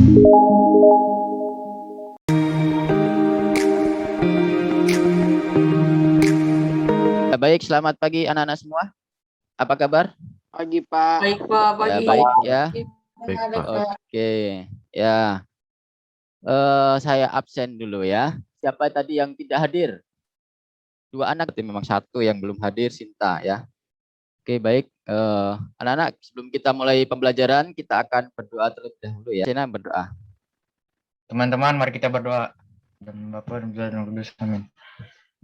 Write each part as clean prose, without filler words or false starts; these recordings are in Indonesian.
Baik, selamat pagi anak-anak semua. Apa kabar? Pagi, Pak. Baik, Pak. Ya, Pagi. baik ya. Baik, Pak. Oke, ya. Saya absen dulu ya. Siapa tadi yang tidak hadir? 2 anak, tapi memang 1 yang belum hadir, Sinta ya. Oke, baik. Anak-anak, sebelum kita mulai pembelajaran, kita akan berdoa terlebih dahulu ya. Sina berdoa. Teman-teman, mari kita berdoa. Dan Bapa dan Putra dan Roh Kudus, amin.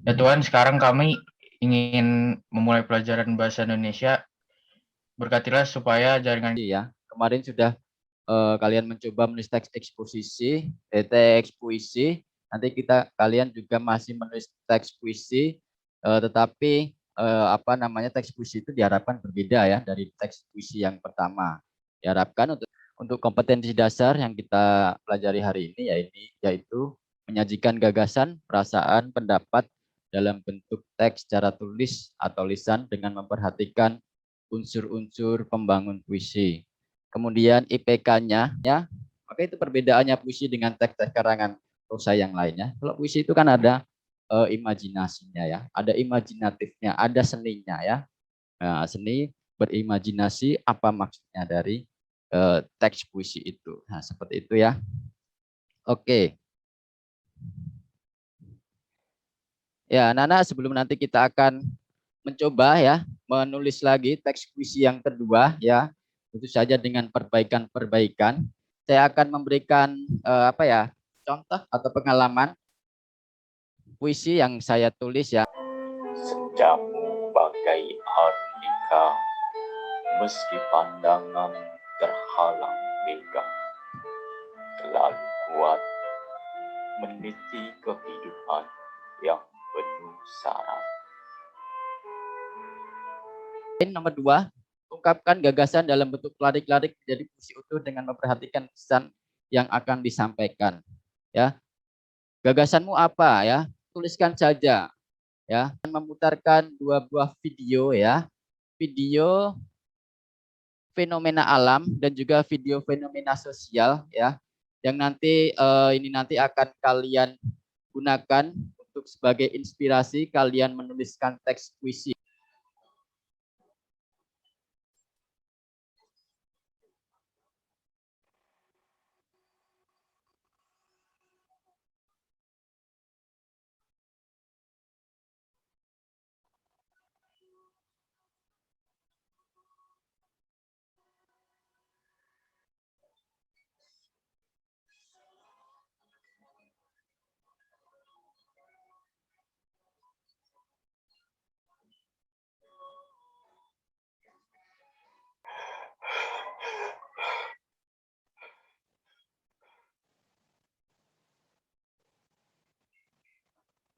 Ya Tuhan, sekarang kami ingin memulai pelajaran bahasa Indonesia. Berkatilah supaya jaringan Ya, kemarin sudah kalian mencoba menulis teks eksposisi, teks puisi. Nanti kalian juga masih menulis teks puisi, tetapi teks puisi itu diharapkan berbeda ya dari teks puisi yang pertama. Diharapkan untuk kompetensi dasar yang kita pelajari hari ini yaitu menyajikan gagasan, perasaan, pendapat dalam bentuk teks secara tulis atau lisan dengan memperhatikan unsur-unsur pembangun puisi. Kemudian IPK-nya ya, maka itu perbedaannya puisi dengan teks-teks karangan prosa yang lainnya. Kalau puisi itu kan ada imajinasinya ya, ada imajinatifnya, ada seninya ya. Nah, seni berimajinasi apa maksudnya dari teks puisi itu. Nah, seperti itu ya. Oke. Ya, Nana, sebelum nanti kita akan mencoba ya menulis lagi teks puisi yang kedua ya, tentu saja dengan perbaikan-perbaikan. Saya akan memberikan contoh atau pengalaman puisi yang saya tulis ya. Senjamu bagai ardika, meski pandangan terhalang mega, terlalu kuat meniti kehidupan yang penuh syarat. Nomor 2, ungkapkan gagasan dalam bentuk larik-larik menjadi puisi utuh dengan memperhatikan pesan yang akan disampaikan. Ya, gagasanmu apa ya? Tuliskan saja. Ya, memutarkan 2 buah video ya, video fenomena alam dan juga video fenomena sosial ya, yang nanti nanti akan kalian gunakan untuk sebagai inspirasi kalian menuliskan teks puisi.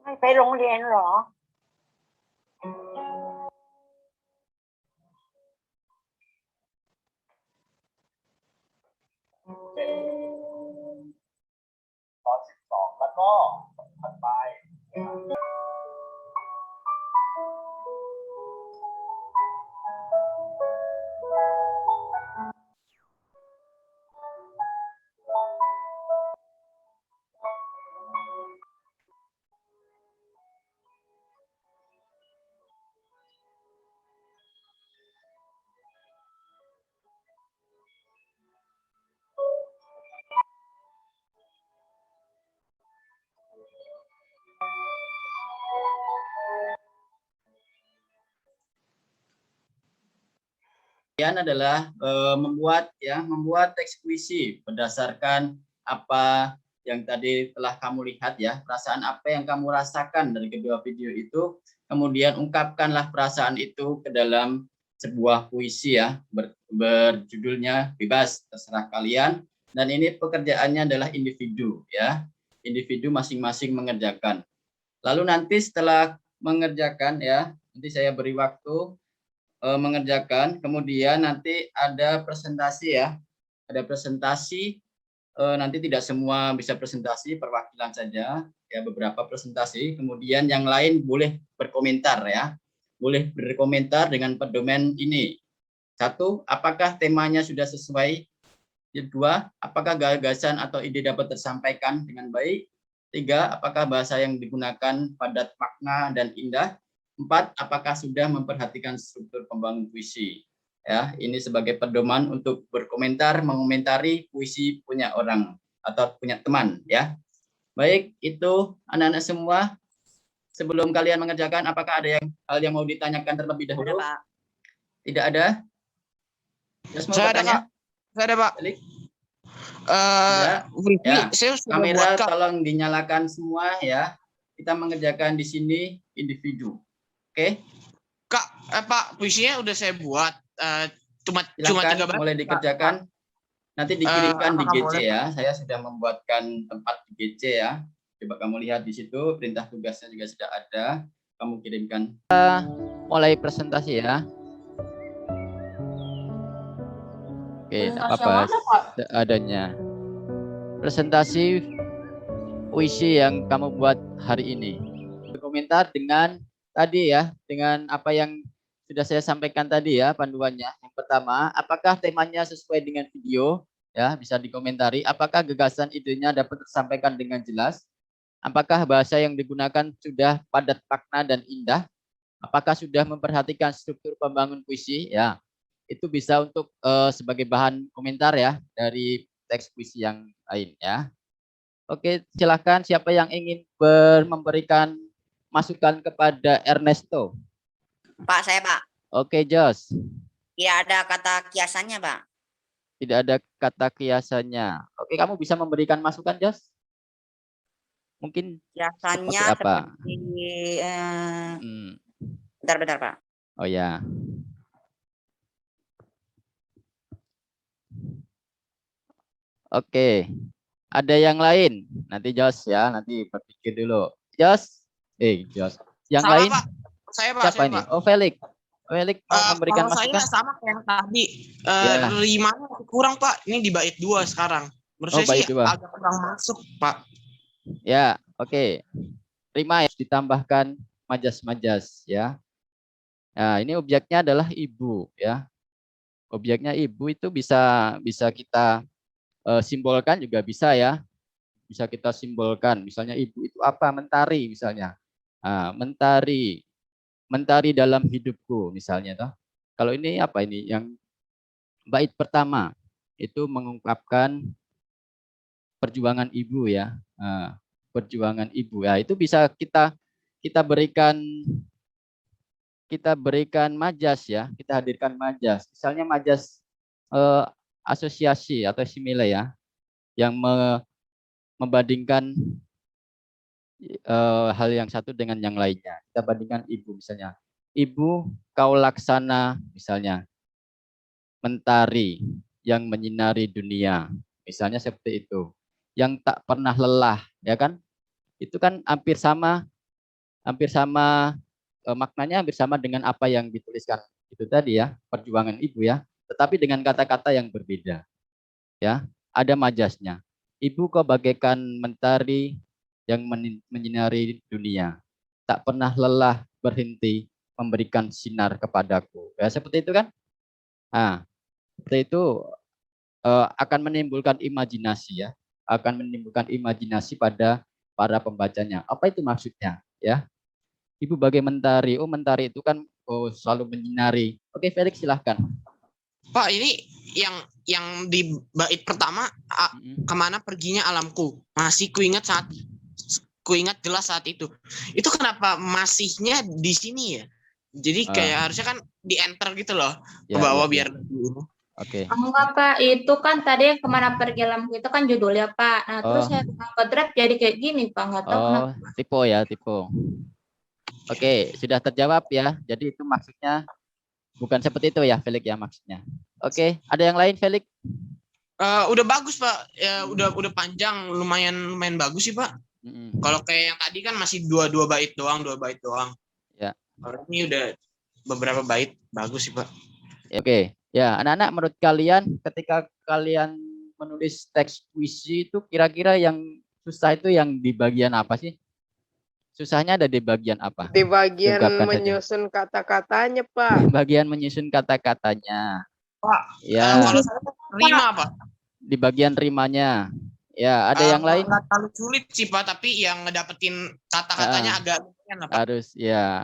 Mày phải โรงเรียนเหรอ ตอน12แล้วก็ถัดไป Adalah membuat teks puisi berdasarkan apa yang tadi telah kamu lihat ya, perasaan apa yang kamu rasakan dari kedua video itu, kemudian ungkapkanlah perasaan itu ke dalam sebuah puisi ya, berjudulnya bebas terserah kalian, dan ini pekerjaannya adalah individu ya, individu masing-masing mengerjakan. Lalu nanti setelah mengerjakan ya, nanti saya beri waktu mengerjakan, kemudian nanti ada presentasi ya, ada presentasi, nanti tidak semua bisa presentasi, perwakilan saja ya, beberapa presentasi, kemudian yang lain boleh berkomentar ya, boleh berkomentar dengan pedoman ini. 1, apakah temanya sudah sesuai Yang kedua, apakah gagasan atau ide dapat tersampaikan dengan baik? 3, apakah bahasa yang digunakan padat makna dan indah? 4, apakah sudah memperhatikan struktur pembangun puisi? Ya, ini sebagai pedoman untuk berkomentar, mengomentari puisi punya orang atau punya teman, ya. Baik, itu anak-anak semua. Sebelum kalian mengerjakan, apakah ada hal yang mau ditanyakan terlebih dahulu? Pak. Tidak ada? Just mau Saya ada, bertanya? Pak. Saya ada, Pak. Balik. Wiki, Ya. saya sudah buat, Kamera Kak. tolong dinyalakan semua ya. Kita mengerjakan di sini individu. Oke? Kak, Pak, puisinya udah saya buat. Cuma Silakan 3 bait. mulai dikerjakan. Nanti dikirimkan di apakah GC boleh? ya. Saya sudah membuatkan tempat di GC ya. Coba kamu lihat di situ, perintah tugasnya juga sudah ada. Kamu kirimkan. Mulai presentasi ya. Oke, apa-apa adanya. Presentasi puisi yang kamu buat hari ini. Berkomentar dengan tadi ya, dengan apa yang sudah saya sampaikan tadi ya panduannya. Yang pertama, apakah temanya sesuai dengan video? Ya, bisa dikomentari. Apakah gagasan idenya dapat tersampaikan dengan jelas? Apakah bahasa yang digunakan sudah padat makna dan indah? Apakah sudah memperhatikan struktur pembangun puisi? Ya, itu bisa untuk sebagai bahan komentar ya dari teks puisi yang lain ya. Oke, silakan siapa yang ingin memberikan masukan kepada Ernesto. Pak, saya Pak. Oke, Jos. Ya ada kata kiasannya Pak. Tidak ada kata kiasannya. Oke, kamu bisa memberikan masukan, Jos? Mungkin Kiasannya seperti apa? seperti bentar Pak. Oh ya. Oke. Ada yang lain? Nanti Jos ya, nanti berpikir dulu. Jos. Jos. Yang Sama, lain? Pak. Saya, Pak. Siapa ini? Pak. Oh, Felix. Felix mau memberikan kalau masukan? saya sama kayak yang tadi. Ya. Rimanya kurang, Pak. Ini di bait 2 sekarang. Menurut saya bait sih 2. agak kurang masuk, Pak. Ya, oke. Rima ya, ditambahkan majas-majas ya. Nah, ini objeknya adalah ibu ya. Objeknya ibu itu bisa kita simbolkan juga bisa ya. Bisa kita simbolkan. Misalnya ibu itu apa? Mentari misalnya. Nah, mentari dalam hidupku misalnya toh. Kalau ini apa ini? Yang bait pertama itu mengungkapkan perjuangan ibu ya. Nah, perjuangan ibu ya, itu bisa kita berikan majas ya, kita hadirkan majas. Misalnya majas asosiasi atau simile ya, yang membandingkan hal yang satu dengan yang lainnya. Kita bandingkan ibu misalnya. Ibu kau laksana misalnya. Mentari yang menyinari dunia. Misalnya seperti itu. Yang tak pernah lelah, ya kan? Itu kan hampir sama maknanya hampir sama dengan apa yang dituliskan itu tadi ya, perjuangan ibu ya, tetapi dengan kata-kata yang berbeda. Ya, ada majasnya. Ibu kau bagaikan mentari yang menyinari dunia, tak pernah lelah berhenti memberikan sinar kepadaku. Ya, seperti itu kan? Nah, seperti itu akan menimbulkan imajinasi ya, akan menimbulkan imajinasi pada para pembacanya. Apa itu maksudnya? Ya, ibu bagai mentari. Oh, mentari itu kan selalu menyinari. Oke, Felix silahkan. Pak, ini yang di bait pertama, kemana perginya alamku? Masih kuingat jelas saat itu. Itu kenapa masihnya di sini ya? Jadi kayak harusnya kan di enter gitu loh, ke bawah biar. Oke. Enggak Pak, itu kan tadi yang kemana pergi alamku itu kan judulnya Pak. Nah terus saya ke draft jadi kayak gini Pak, nggak tahu kenapa. Tipe ya, tipe. Oke, sudah terjawab ya. Jadi itu maksudnya bukan seperti itu ya, Felix ya maksudnya. Oke, ada yang lain Felix? Udah bagus Pak, ya udah panjang, lumayan bagus sih Pak. Kalau kayak yang tadi kan masih dua bait doang. Ya. Kalau ini udah beberapa bait, bagus sih Pak. Oke. Ya, anak-anak menurut kalian ketika kalian menulis teks puisi itu kira-kira yang susah itu yang di bagian apa sih? Susahnya ada di bagian apa? Di bagian menyusun kata-katanya, Pak. Bagian menyusun kata-katanya. Pak, ya. kalau saya rima, Pak. di bagian rimanya. Ya, ada yang lain? Nggak terlalu sulit sih Pak, tapi yang ngedapetin kata-katanya agak lumayan lah Pak.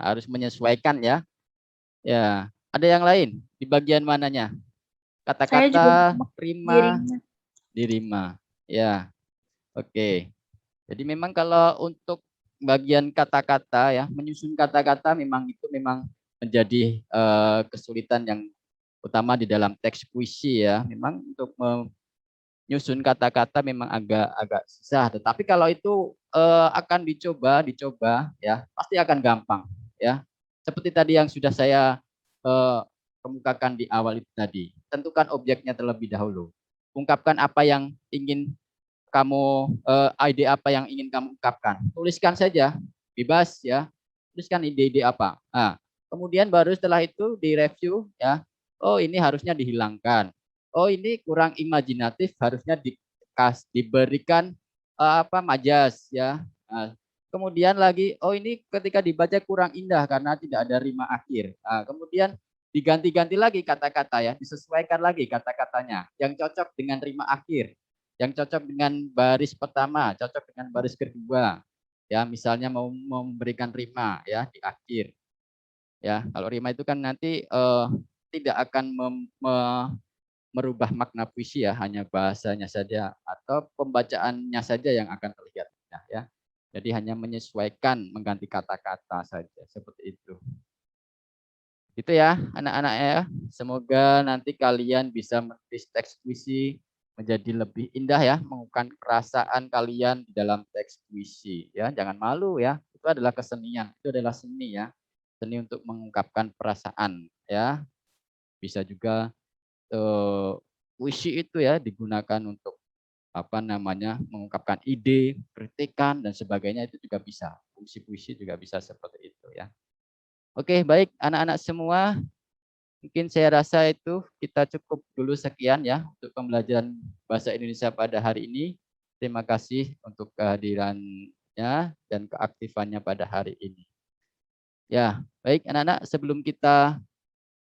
Harus menyesuaikan ya. Ya, ada yang lain di bagian mananya? Saya juga Kata-kata, rima, dirinya. di rima. Ya, oke. Jadi memang kalau untuk bagian kata-kata ya, menyusun kata-kata memang itu memang menjadi kesulitan yang utama di dalam teks puisi ya. Memang untuk menyusun kata-kata memang agak susah. Tetapi kalau itu akan dicoba ya, pasti akan gampang ya. Seperti tadi yang sudah saya kemukakan di awal itu tadi. Tentukan objeknya terlebih dahulu. Ungkapkan apa yang ingin kamu ide apa yang ingin kamu ungkapkan. Tuliskan saja, bebas ya. Tuliskan ide-ide apa. Nah, kemudian baru setelah itu direview ya. Oh, ini harusnya dihilangkan. Oh, ini kurang imajinatif, harusnya diberikan majas ya. Nah, kemudian lagi, oh ini ketika dibaca kurang indah karena tidak ada rima akhir. Nah, kemudian diganti-ganti lagi kata-kata ya, disesuaikan lagi kata-katanya yang cocok dengan rima akhir, yang cocok dengan baris pertama, cocok dengan baris kedua. Ya, misalnya mau memberikan rima ya di akhir. Ya, kalau rima itu kan nanti tidak akan merubah makna puisi ya, hanya bahasanya saja atau pembacaannya saja yang akan terlihat ya. Jadi hanya menyesuaikan, mengganti kata-kata saja seperti itu. Itu ya anak-anak ya. Semoga nanti kalian bisa menulis teks puisi menjadi lebih indah ya, mengungkapkan perasaan kalian di dalam teks puisi ya. Jangan malu ya. Itu adalah kesenian, itu adalah seni ya. Seni untuk mengungkapkan perasaan ya. Bisa juga puisi itu ya digunakan untuk mengungkapkan ide, kritikan dan sebagainya, itu juga bisa. Puisi-puisi juga bisa seperti itu ya. Oke, baik anak-anak semua. Mungkin saya rasa itu kita cukup dulu sekian ya untuk pembelajaran bahasa Indonesia pada hari ini. Terima kasih untuk kehadirannya dan keaktifannya pada hari ini. Ya, baik anak-anak, sebelum kita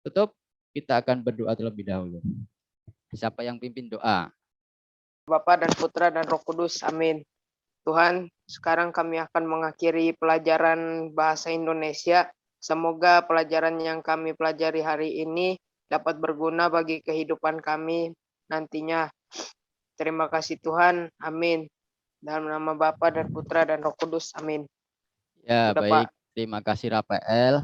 tutup, kita akan berdoa terlebih dahulu. Siapa yang pimpin doa? Bapa dan Putra dan Roh Kudus. Amin. Tuhan, sekarang kami akan mengakhiri pelajaran bahasa Indonesia. Semoga pelajaran yang kami pelajari hari ini dapat berguna bagi kehidupan kami nantinya. Terima kasih Tuhan. Amin. Dalam nama Bapa dan Putra dan Roh Kudus. Amin. Ya, Sudah, baik. Pak. Terima kasih Rafael.